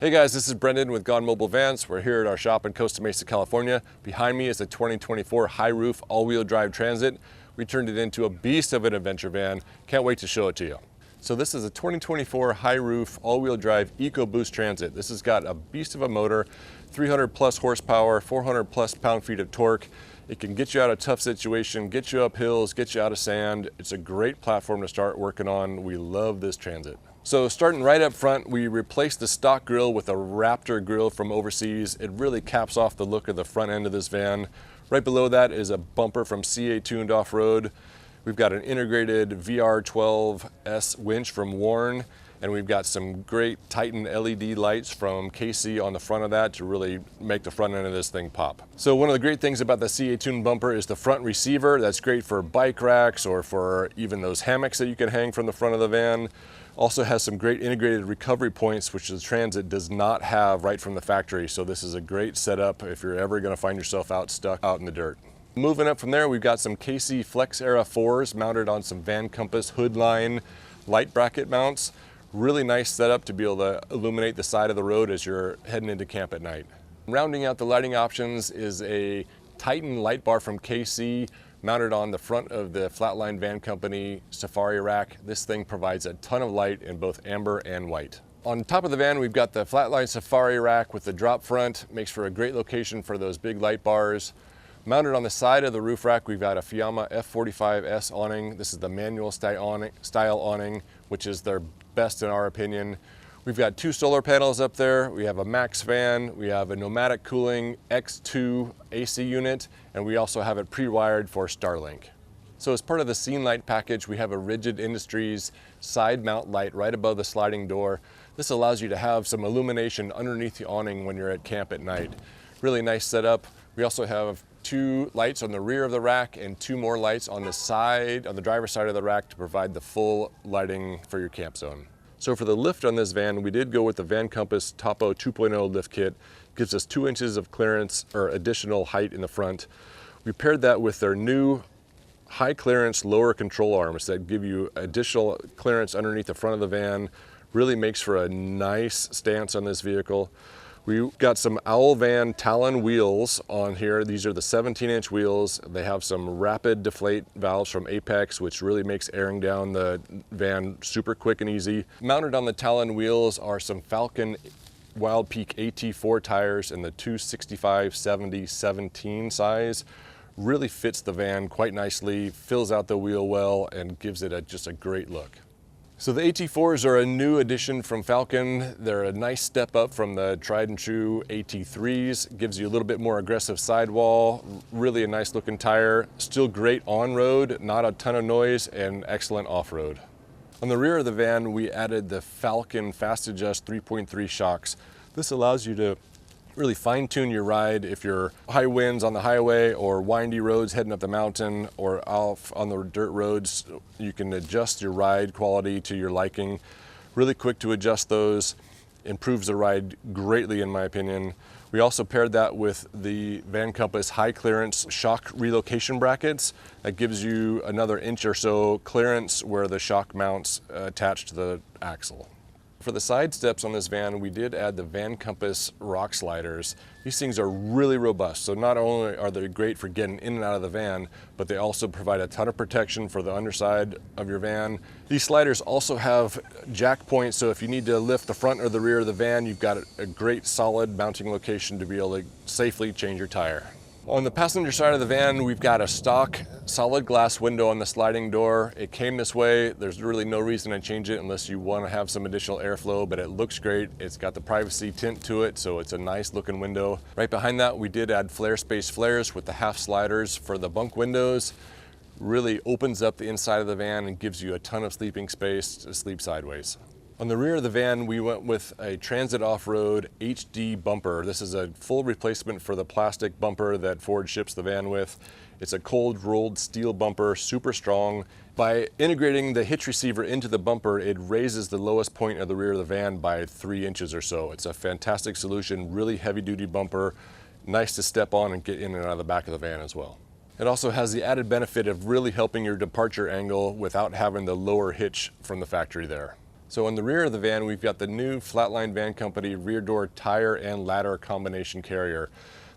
Hey guys, this is Brendan with Gone Mobile Vans. We're here at our shop in Costa Mesa, California. Behind me is a 2024 high roof all-wheel drive Transit. We turned it into a beast of an adventure van. Can't wait to show it to you. So this is a 2024 high roof all-wheel drive EcoBoost Transit. This has got a beast of a motor, 300 plus horsepower, 400 plus pound-feet of torque. It can get you out of tough situation, get you up hills, get you out of sand. It's a great platform to start working on. We love this Transit. So starting right up front, we replaced the stock grille with a Raptor grille from overseas. It really caps off the look of the front end of this van. Right below that is a bumper from CA Tuned Off-Road. We've got an integrated VR12S winch from Warn, and we've got some great Titan LED lights from KC on the front of that to really make the front end of this thing pop. So one of the great things about the CA Tuned bumper is the front receiver. That's great for bike racks or for even those hammocks that you can hang from the front of the van. Also has some great integrated recovery points, which the Transit does not have right from the factory. So this is a great setup if you're ever going to find yourself stuck out in the dirt. Moving up from there, we've got some KC Flex Era 4s mounted on some Van Compass hood line light bracket mounts. Really nice setup to be able to illuminate the side of the road as you're heading into camp at night. Rounding out the lighting options is a Titan light bar from KC mounted on the front of the Flatline Van Company Safari rack. This thing provides a ton of light in both amber and white. On top of the van, we've got the Flatline Safari rack with the drop front. Makes for a great location for those big light bars. Mounted on the side of the roof rack, we've got a Fiamma F45S awning. This is the manual style awning, which is their best in our opinion. We've got two solar panels up there. We have a Max fan. We have a Nomadic Cooling X2 AC unit, and we also have it pre-wired for Starlink. So as part of the Scene Light package, we have a Rigid Industries side mount light right above the sliding door. This allows you to have some illumination underneath the awning when you're at camp at night. Really nice setup. We also have two lights on the rear of the rack and two more lights on the side, on the driver's side of the rack to provide the full lighting for your camp zone. So for the lift on this van, we did go with the Van Compass Topo 2.0 lift kit. Gives us 2 inches of clearance or additional height in the front. We paired that with their new high clearance lower control arms that give you additional clearance underneath the front of the van. Really makes for a nice stance on this vehicle. We got some Owl Van Talon wheels on here. These are the 17-inch wheels. They have some rapid deflate valves from Apex, which really makes airing down the van super quick and easy. Mounted on the Talon wheels are some Falcon Wild Peak AT4 tires in the 265/70/17 size. Really fits the van quite nicely, fills out the wheel well, and gives it just a great look. So the AT4s are a new addition from Falcon. They're a nice step up from the tried and true AT3s. Gives you a little bit more aggressive sidewall. Really a nice looking tire. Still great on-road, not a ton of noise, and excellent off-road. On the rear of the van, we added the Falcon Fast Adjust 3.3 shocks. This allows you to really fine-tune your ride if you're high winds on the highway or windy roads heading up the mountain or off on the dirt roads. You can adjust your ride quality to your liking. Really quick to adjust those. Improves the ride greatly in my opinion. We also paired that with the Van Compass high clearance shock relocation brackets. That gives you another inch or so clearance where the shock mounts attached to the axle. For the side steps on this van, we did add the Van Compass rock sliders. These things are really robust, so not only are they great for getting in and out of the van, but they also provide a ton of protection for the underside of your van. These sliders also have jack points, so if you need to lift the front or the rear of the van, you've got a great solid mounting location to be able to safely change your tire. On the passenger side of the van, we've got a stock solid glass window on the sliding door. It came this way. There's really no reason to change it unless you want to have some additional airflow, but it looks great. It's got the privacy tint to it, so it's a nice looking window. Right behind that, we did add flare space flares with the half sliders for the bunk windows. Really opens up the inside of the van and gives you a ton of sleeping space to sleep sideways. On the rear of the van, we went with a Transit Off-Road HD bumper. This is a full replacement for the plastic bumper that Ford ships the van with. It's a cold rolled steel bumper, super strong. By integrating the hitch receiver into the bumper, it raises the lowest point of the rear of the van by 3 inches or so. It's a fantastic solution, really heavy duty bumper, nice to step on and get in and out of the back of the van as well. It also has the added benefit of really helping your departure angle without having the lower hitch from the factory there. So on the rear of the van, we've got the new Flatline Van Company rear door tire and ladder combination carrier.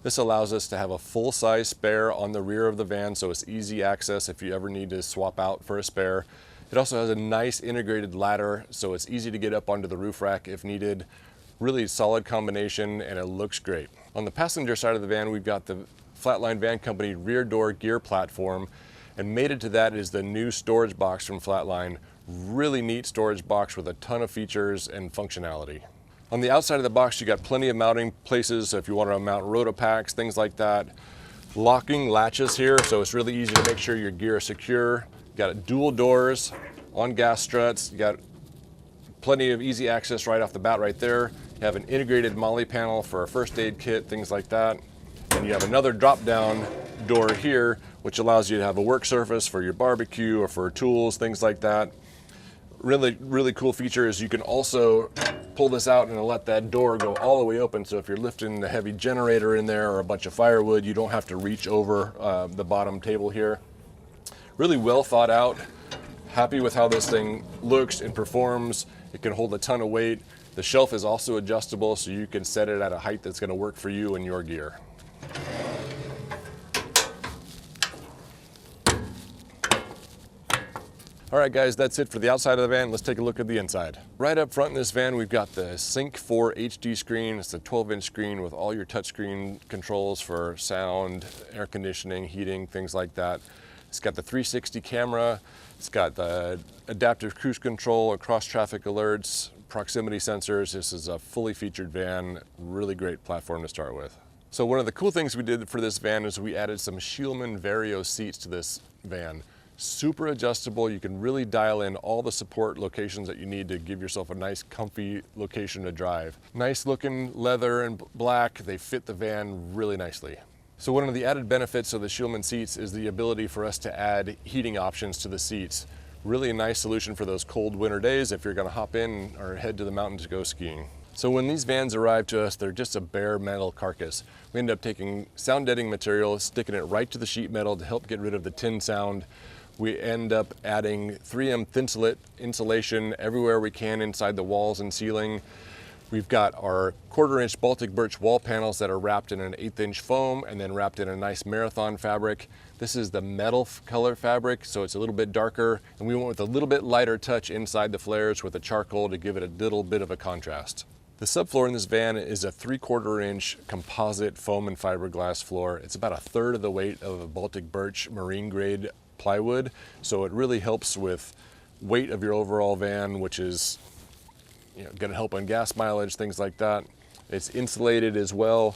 This allows us to have a full-size spare on the rear of the van, so it's easy access if you ever need to swap out for a spare. It also has a nice integrated ladder, so it's easy to get up onto the roof rack if needed. Really solid combination, and it looks great. On the passenger side of the van, we've got the Flatline Van Company rear door gear platform, and mated to that is the new storage box from Flatline. Really neat storage box with a ton of features and functionality. On the outside of the box, you got plenty of mounting places, so if you want to mount rotopacks, things like that. Locking latches here, so it's really easy to make sure your gear is secure. You got dual doors on gas struts. You got plenty of easy access right off the bat right there. You have an integrated MOLLE panel for a first aid kit, things like that. And you have another drop down door here, which allows you to have a work surface for your barbecue or for tools, things like that. Really cool feature is you can also pull this out and let that door go all the way open. So if you're lifting the heavy generator in there or a bunch of firewood, you don't have to reach over the bottom table here. Really well thought out. Happy with how this thing looks and performs. It can hold a ton of weight. The shelf is also adjustable, so you can set it at a height that's going to work for you and your gear. All right guys, that's it for the outside of the van. Let's take a look at the inside. Right up front in this van, we've got the Sync 4 HD screen. It's a 12-inch screen with all your touchscreen controls for sound, air conditioning, heating, things like that. It's got the 360 camera. It's got the adaptive cruise control, across traffic alerts, proximity sensors. This is a fully featured van, really great platform to start with. So one of the cool things we did for this van is we added some Schulman Vario seats to this van. Super adjustable. You can really dial in all the support locations that you need to give yourself a nice comfy location to drive. Nice looking leather and black. They fit the van really nicely. So one of the added benefits of the Schulman seats is the ability for us to add heating options to the seats. Really a nice solution for those cold winter days if you're going to hop in or head to the mountain to go skiing. So when these vans arrive to us, they're just a bare metal carcass. We end up taking sound deadening material, sticking it right to the sheet metal to help get rid of the tin sound. We end up adding 3M Thinsulate insulation everywhere we can inside the walls and ceiling. We've got our 1/4-inch Baltic birch wall panels that are wrapped in an 1/8-inch foam and then wrapped in a nice marathon fabric. This is the metal color fabric, so it's a little bit darker, and we went with a little bit lighter touch inside the flares with the charcoal to give it a little bit of a contrast. The subfloor in this van is a 3/4-inch composite foam and fiberglass floor. It's about 1/3 of the weight of a Baltic birch marine grade plywood, so it really helps with weight of your overall van, which is going to help on gas mileage, things like that. It's insulated as well.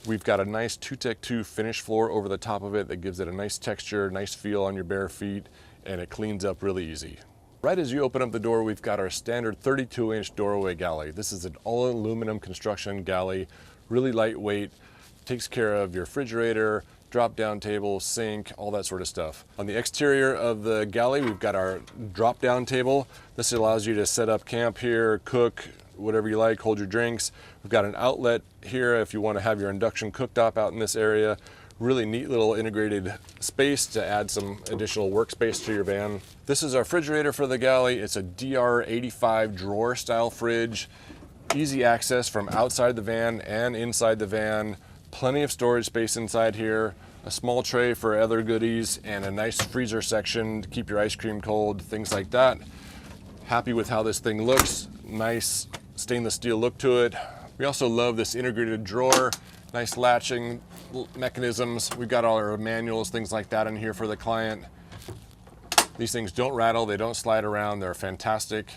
We've got a nice 2Tech2 finish floor over the top of it that gives it a nice texture, nice feel on your bare feet, and it cleans up really easy. Right as you open up the door, we've got our standard 32-inch doorway galley. This is an all aluminum construction galley, really lightweight, takes care of your refrigerator, drop-down table, sink, all that sort of stuff. On the exterior of the galley, we've got our drop-down table. This allows you to set up camp here, cook, whatever you like, hold your drinks. We've got an outlet here if you want to have your induction cooktop out in this area. Really neat little integrated space to add some additional workspace to your van. This is our refrigerator for the galley. It's a DR85 drawer style fridge. Easy access from outside the van and inside the van. Plenty of storage space inside here, a small tray for other goodies, and a nice freezer section to keep your ice cream cold, things like that. Happy with how this thing looks. Nice stainless steel look to it. We also love this integrated drawer, nice latching mechanisms. We've got all our manuals, things like that in here for the client. These things don't rattle, they don't slide around, they're fantastic.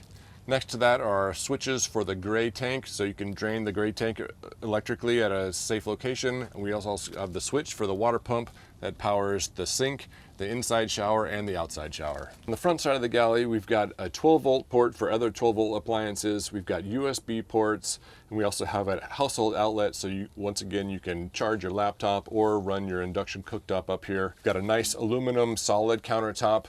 Next to that are our switches for the gray tank, so you can drain the gray tank electrically at a safe location. And we also have the switch for the water pump that powers the sink, the inside shower, and the outside shower. On the front side of the galley, we've got a 12-volt port for other 12-volt appliances. We've got USB ports, and we also have a household outlet, so once again, you can charge your laptop or run your induction cooktop up here. We've got a nice aluminum solid countertop,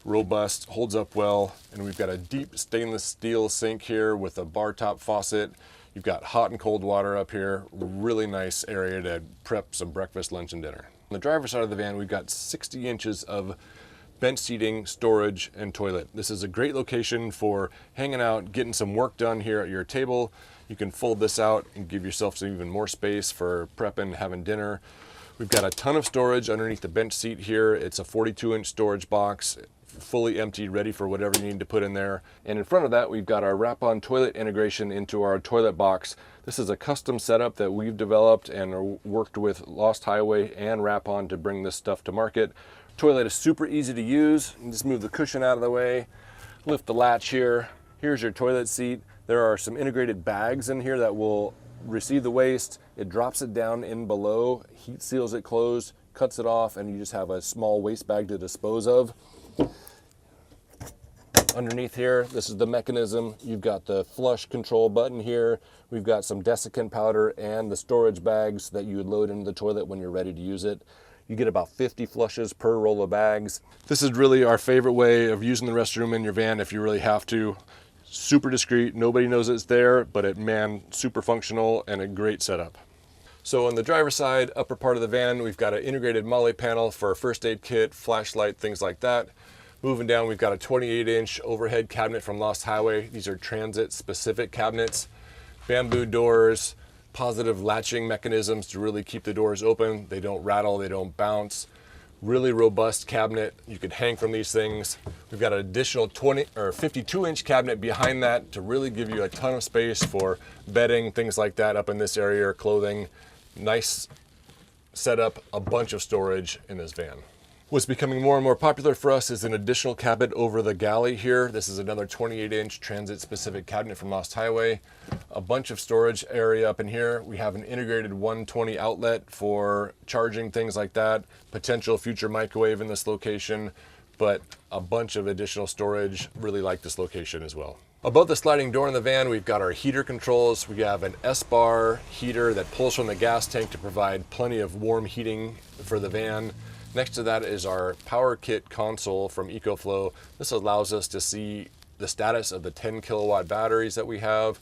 robust, holds up well, and we've got a deep stainless steel sink here with a bar top faucet. You've got hot and cold water up here. Really nice area to prep some breakfast, lunch, and dinner. On the driver's side of the van, we've got 60 inches of bench seating, storage, and toilet. This is a great location for hanging out, getting some work done here at your table. You can fold this out and give yourself some even more space for prepping, having dinner. We've got a ton of storage underneath the bench seat here. It's a 42-inch storage box, fully empty, ready for whatever you need to put in there. And in front of that, we've got our wrap-on toilet integration into our toilet box. This is a custom setup that we've developed and worked with Lost Highway and Wrap-On to bring this stuff to market. Toilet is super easy to use. You just move the cushion out of the way, lift the latch here. Here's your toilet seat. There are some integrated bags in here that will receive the waste. It drops it down in below, heat seals it closed, cuts it off, and you just have a small waste bag to dispose of. Underneath here, this is the mechanism. You've got the flush control button here. We've got some desiccant powder and the storage bags that you would load into the toilet when you're ready to use it. You get about 50 flushes per roll of bags. This is really our favorite way of using the restroom in your van if you really have to. Super discreet, nobody knows it's there, but super functional and a great setup. So on the driver's side, upper part of the van, we've got an integrated MOLLE panel for a first aid kit, flashlight, things like that. Moving down, we've got a 28-inch overhead cabinet from Lost Highway. These are transit-specific cabinets. Bamboo doors, positive latching mechanisms to really keep the doors open. They don't rattle, they don't bounce. Really robust cabinet. You could hang from these things. We've got an additional 52-inch cabinet behind that to really give you a ton of space for bedding, things like that up in this area, or clothing. Nice setup, a bunch of storage in this van. What's becoming more and more popular for us is an additional cabinet over the galley here. This is another 28-inch transit-specific cabinet from Lost Highway. A bunch of storage area up in here. We have an integrated 120 outlet for charging, things like that. Potential future microwave in this location, but a bunch of additional storage. Really like this location as well. Above the sliding door in the van, we've got our heater controls. We have an S-bar heater that pulls from the gas tank to provide plenty of warm heating for the van. Next to that is our power kit console from EcoFlow. This allows us to see the status of the 10 kilowatt batteries that we have,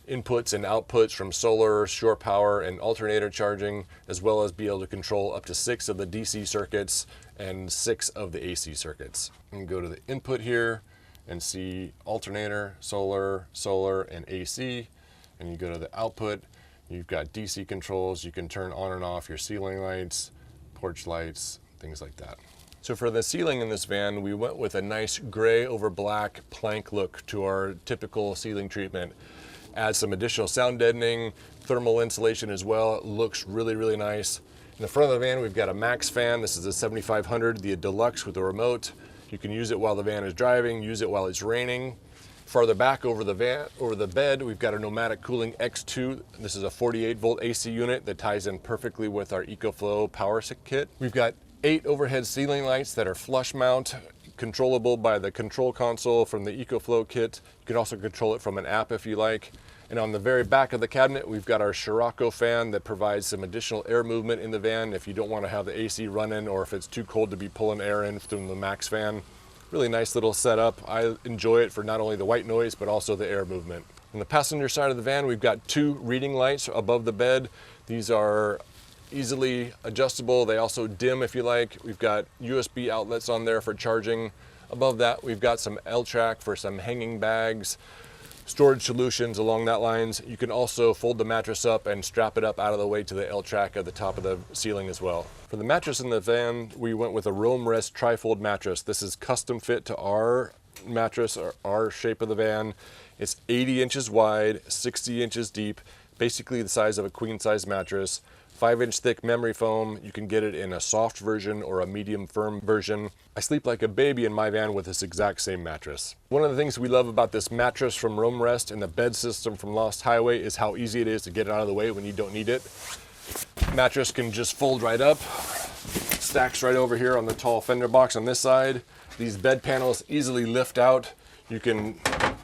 inputs and outputs from solar, shore power, and alternator charging, as well as be able to control up to 6 of the DC circuits and 6 of the AC circuits. And go to the input here and see alternator, solar, and AC. And you go to the output, you've got DC controls. You can turn on and off your ceiling lights, porch lights, things like that. So for the ceiling in this van, we went with a nice gray over black plank look to our typical ceiling treatment. Add some additional sound deadening, thermal insulation as well. It looks really, really nice. In the front of the van, we've got a max fan. This is a 7500, the deluxe with a remote. You can use it while the van is driving, use it while it's raining. Farther back over the bed, we've got a Nomadic Cooling X2. This is a 48 volt AC unit that ties in perfectly with our EcoFlow power kit. We've got 8 overhead ceiling lights that are flush mount, controllable by the control console from the EcoFlow kit. You can also control it from an app if you like. And on the very back of the cabinet, we've got our Scirocco fan that provides some additional air movement in the van if you don't want to have the AC running or if it's too cold to be pulling air in from the max fan. Really nice little setup. I enjoy it for not only the white noise, but also the air movement. On the passenger side of the van, we've got 2 reading lights above the bed. These are easily adjustable. They also dim if you like. We've got USB outlets on there for charging. Above that, we've got some L-track for some hanging bags, storage solutions along that lines. You can also fold the mattress up and strap it up out of the way to the L-track at the top of the ceiling as well. For the mattress in the van, we went with a Roam Rest trifold mattress. This is custom fit to our mattress, or our shape of the van. It's 80 inches wide, 60 inches deep, basically the size of a queen size mattress. 5-inch thick memory foam. You can get it in a soft version or a medium firm version. I sleep like a baby in my van with this exact same mattress. One of the things we love about this mattress from Roam Rest and the bed system from Lost Highway is how easy it is to get it out of the way when you don't need it. Mattress can just fold right up, stacks right over here on the tall fender box on this side. These bed panels easily lift out. You can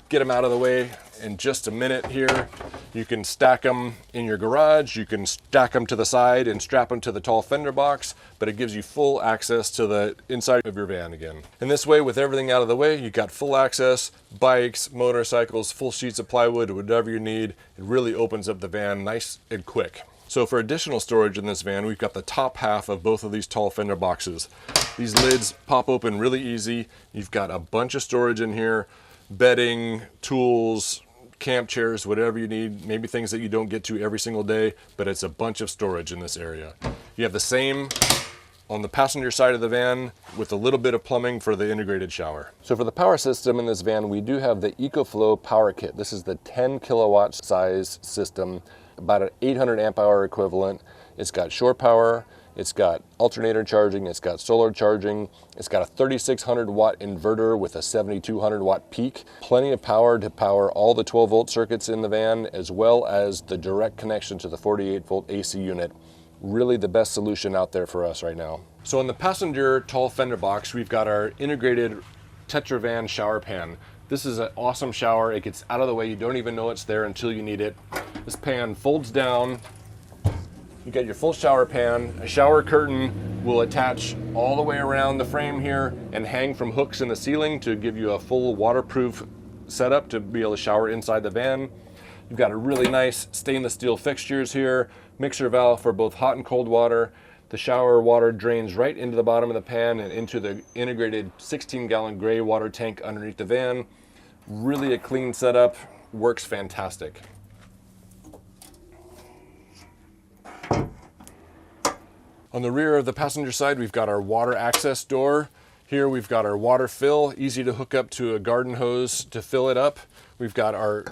get them out of the way in just a minute here. You can stack them in your garage. You can stack them to the side and strap them to the tall fender box, but it gives you full access to the inside of your van again. And this way, with everything out of the way, you got full access, bikes, motorcycles, full sheets of plywood, whatever you need. It really opens up the van nice and quick. So for additional storage in this van, we've got the top half of both of these tall fender boxes. These lids pop open really easy. You've got a bunch of storage in here, bedding, tools, camp chairs, whatever you need, maybe things that you don't get to every single day, but it's a bunch of storage in this area. You have the same on the passenger side of the van with a little bit of plumbing for the integrated shower. So for the power system in this van, we do have the EcoFlow power kit. This is the 10 kilowatt size system, about an 800 amp hour equivalent. It's got shore power, it's got alternator charging, it's got solar charging, it's got a 3600 watt inverter with a 7200 watt peak. Plenty of power to power all the 12 volt circuits in the van, as well as the direct connection to the 48 volt AC unit. Really the best solution out there for us right now. So in the passenger tall fender box, we've got our integrated Tetravan shower pan. This is an awesome shower. It gets out of the way. You don't even know it's there until you need it. This pan folds down. You get your full shower pan. A shower curtain will attach all the way around the frame here and hang from hooks in the ceiling to give you a full waterproof setup to be able to shower inside the van. You've got a really nice stainless steel fixtures here, mixer valve for both hot and cold water. The shower water drains right into the bottom of the pan and into the integrated 16-gallon gray water tank underneath the van. Really a clean setup, works fantastic. On the rear of the passenger side, we've got our water access door. Here we've got our water fill, easy to hook up to a garden hose to fill it up. We've got our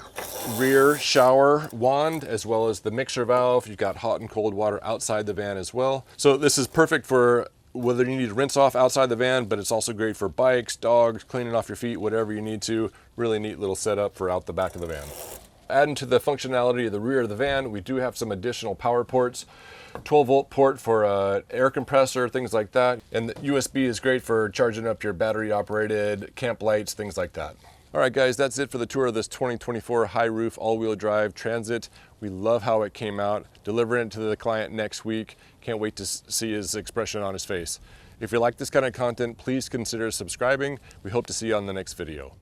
rear shower wand, as well as the mixer valve. You've got hot and cold water outside the van as well. So this is perfect for whether you need to rinse off outside the van, but it's also great for bikes, dogs, cleaning off your feet, whatever you need to. Really neat little setup for out the back of the van. Adding to the functionality of the rear of the van, we do have some additional power ports. 12 volt port for air compressor, things like that. And the USB is great for charging up your battery operated camp lights, things like that. All right guys, that's it for the tour of this 2024 high roof all-wheel drive Transit. We love how it came out. Delivering it to the client next week. Can't wait to see his expression on his face. If you like this kind of content, please consider subscribing. We hope to see you on the next video.